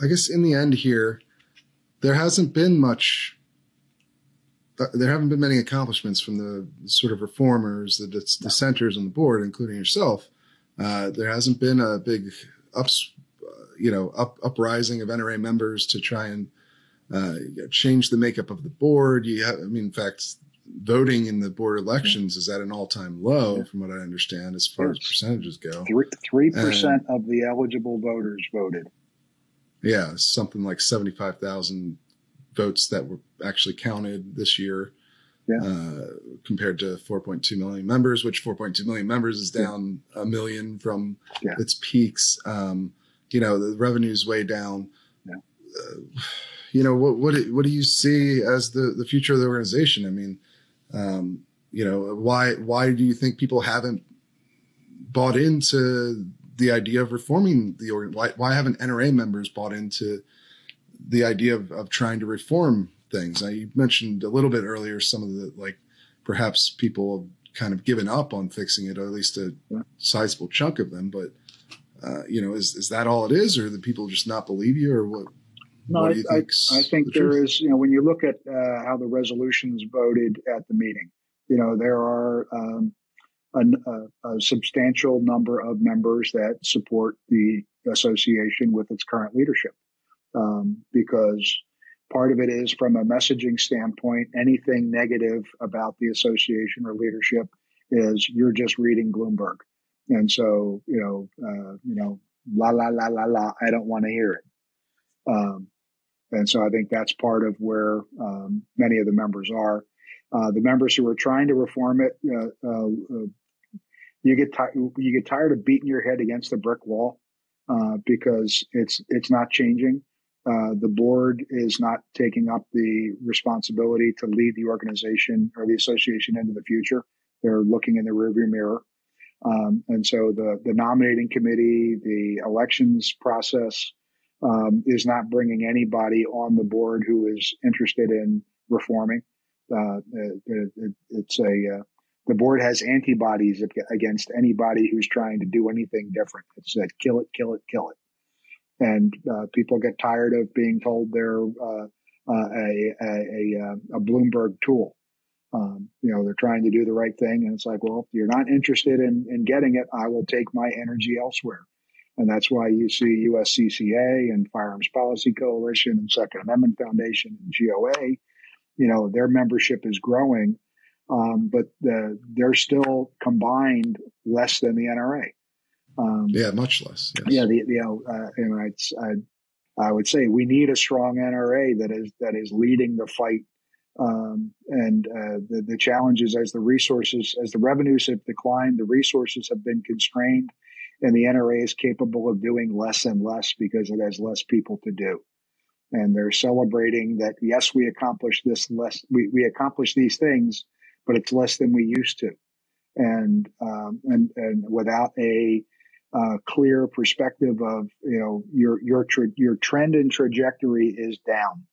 I guess in the end here, there haven't been many accomplishments from the sort of reformers, the dissenters on the board, including yourself. There hasn't been a big uprising of NRA members to try and change the makeup of the board. In fact, voting in the board elections is at an all-time low, from what I understand, as far as percentages go. 3% of the eligible voters voted. Yeah, something like 75,000 votes that were actually counted this year, compared to 4.2 million members, which 4.2 million members is down a million from its peaks. The revenue's way down. What do you see as the future of the organization? I mean, why do you think people haven't bought into the idea of reforming the organ? Why haven't NRA members bought into the idea of trying to reform things? Now, you mentioned a little bit earlier some of the, perhaps people have kind of given up on fixing it, or at least a sizable chunk of them. But, is that all it is, or do people just not believe you, or what? No, what do you I think there is, when you look at how the resolutions voted at the meeting, there are a substantial number of members that support the association with its current leadership, because part of it is, from a messaging standpoint, anything negative about the association or leadership is you're just reading Bloomberg. And so, la, la, la, la, la, I don't want to hear it. And so I think that's part of where many of the members are. The members who are trying to reform it, you get tired of beating your head against the brick wall, because it's not changing. The board is not taking up the responsibility to lead the organization or the association into the future. They're looking in the rearview mirror. And so the nominating committee, the elections process, is not bringing anybody on the board who is interested in reforming. The board has antibodies against anybody who's trying to do anything different. It said, kill it, kill it, kill it. And people get tired of being told they're a Bloomberg tool. They're trying to do the right thing, and it's like, well, if you're not interested in getting it, I will take my energy elsewhere. And that's why you see USCCA and Firearms Policy Coalition and Second Amendment Foundation and GOA, their membership is growing, but they're still combined less than the NRA. Much less. Yes. I would say we need a strong NRA that is leading the fight. The challenge is, as the revenues have declined, the resources have been constrained, and the NRA is capable of doing less and less because it has less people to do. And they're celebrating that, yes, we accomplished this less, we accomplished these things, but it's less than we used to. And without a clear perspective of, your trend and trajectory is down.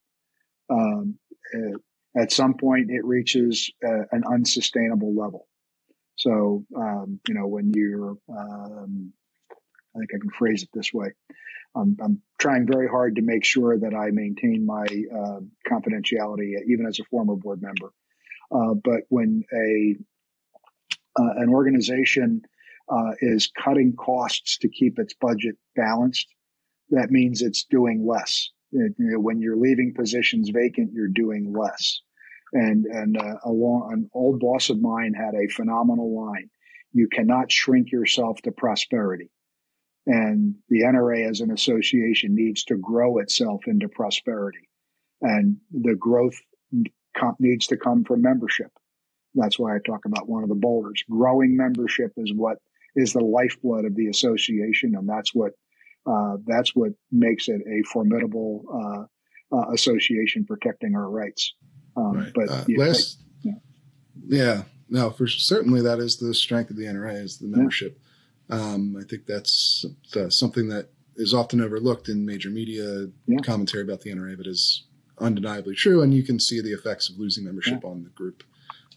At some point it reaches an unsustainable level. So, when you're, I think I can phrase it this way. I'm trying very hard to make sure that I maintain my confidentiality, even as a former board member. But when an organization is cutting costs to keep its budget balanced, that means it's doing less. When you're leaving positions vacant, you're doing less. And an old boss of mine had a phenomenal line: "You cannot shrink yourself to prosperity." And the NRA as an association needs to grow itself into prosperity. And the growth needs to come from membership. That's why I talk about one of the boulders. Growing membership is what is the lifeblood of the association, and that's what makes it a formidable association protecting our rights. Right. For certainly that is the strength of the NRA, is the membership. I think that's something that is often overlooked in major media commentary about the NRA, but is undeniably true. And you can see the effects of losing membership on the group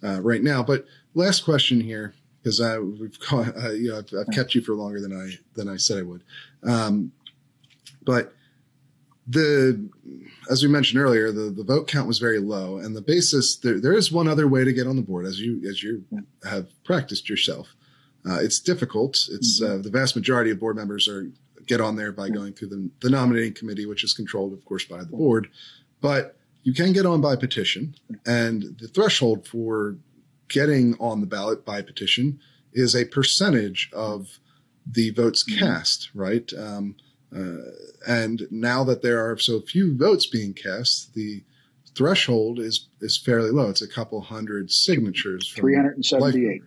right now. But last question here, because I've kept you for longer than I said I would. But As we mentioned earlier, the vote count was very low, and the basis there is one other way to get on the board, as you have practiced yourself. It's difficult. It's the vast majority of board members get on there by going through the nominating committee, which is controlled, of course, by the board. But you can get on by petition, and the threshold for getting on the ballot by petition is a percentage of the votes cast, right? And now that there are so few votes being cast, the threshold is fairly low. It's a couple hundred signatures. 378.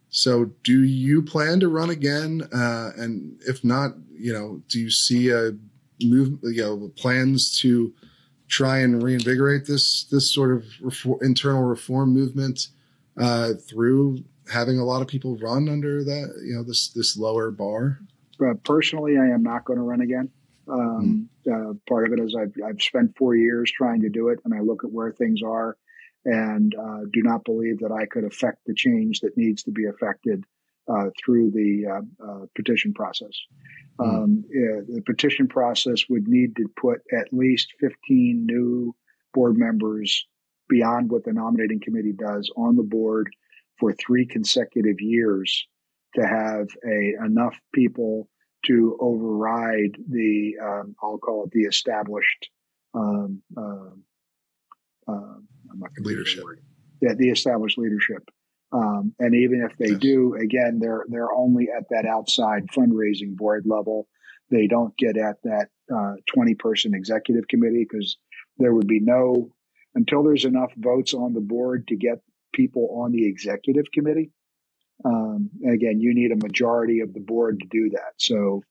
So do you plan to run again? And if not, do you see a plans to try and reinvigorate this sort of internal reform movement through having a lot of people run under that, this lower bar? Personally, I am not going to run again. Part of it is I've spent 4 years trying to do it, and I look at where things are and do not believe that I could affect the change that needs to be affected through the petition process. The petition process would need to put at least 15 new board members beyond what the nominating committee does on the board for 3 consecutive years to have enough people to override the I'll call it the established I'm not going to leadership. Yeah, the established leadership. And even if they do, again, they're only at that outside fundraising board level. They don't get at that 20-person executive committee, because there would be until there's enough votes on the board to get people on the executive committee. Again, you need a majority of the board to do that. So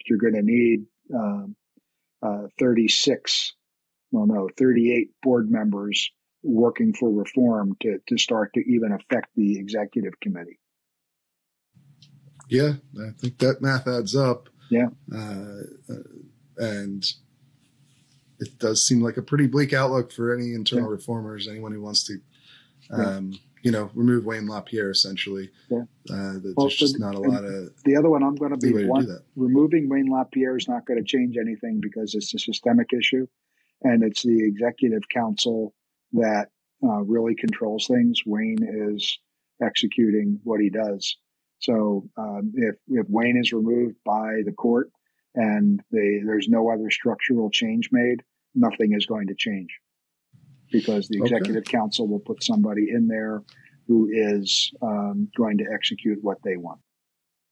you're going to need 38 board members working for reform to start to even affect the executive committee. Yeah, I think that math adds up. Yeah. And it does seem like a pretty bleak outlook for any internal reformers, anyone who wants to, remove Wayne LaPierre, essentially. Yeah. There's just not a lot of... The other one I'm going to be removing Wayne LaPierre is not going to change anything, because it's a systemic issue, and it's the executive council that really controls things. Wayne is executing what he does. So if Wayne is removed by the court and there's no other structural change made, nothing is going to change, because the executive council will put somebody in there who is going to execute what they want.